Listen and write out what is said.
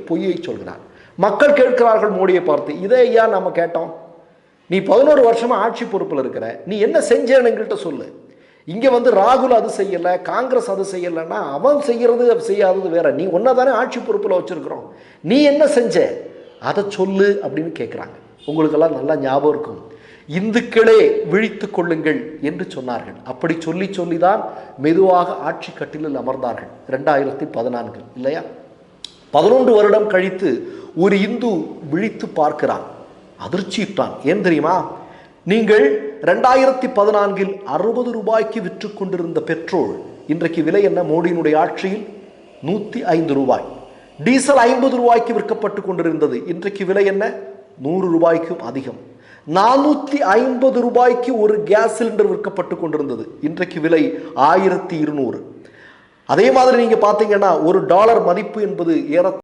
பொய்யை சொல்கிறார். மக்கள் கேட்கிறார்கள் மோடியை பார்த்து, இதை ஐயா நம்ம கேட்டோம், நீ 11 வருஷமா ஆட்சி பொறுப்பில் இருக்கிற, நீ என்ன செஞ்சேன்னு எங்கள்கிட்ட சொல்லு. இங்க வந்து ராகுல் அது செய்யல, காங்கிரஸ் அது செய்யலைன்னா அவன் செய்யறது செய்யாதது வேற. நீ ஒன்னதானே ஆட்சி பொறுப்பில் வச்சிருக்கிறோம், நீ என்ன செஞ்ச அதை சொல்லு அப்படின்னு கேட்கிறாங்க. உங்களுக்கெல்லாம் நல்லா ஞாபகம் இருக்கும், இந்துக்களே விழித்து கொள்ளுங்கள் என்று சொன்னார்கள். அப்படி சொல்லி சொல்லிதான் மெதுவாக ஆட்சி கட்டிலில் அமர்ந்தார்கள் 2014 இல்லையா? 11 வருடம் கழித்து ஒரு இந்து விழித்து பார்க்கிறான், அதிர்ச்சிட்டான். ஏன் தெரியுமா? நீங்கள் 2014 60 ரூபாய்க்கு விற்று கொண்டிருந்த பெட்ரோல் இன்றைக்கு விலை என்ன? மோடியினுடைய ஆட்சியில் 105 ரூபாய். டீசல் 50 ரூபாய்க்கு விற்கப்பட்டு கொண்டிருந்தது, இன்றைக்கு விலை என்ன? 100 ரூபாய்க்கும் அதிகம். 450 ரூபாய்க்கு ஒரு கேஸ் சிலிண்டர் விற்கப்பட்டு கொண்டிருந்தது, இன்றைக்கு விலை 1200. அதே மாதிரி நீங்க பாத்தீங்கன்னா $1 மதிப்பு என்பது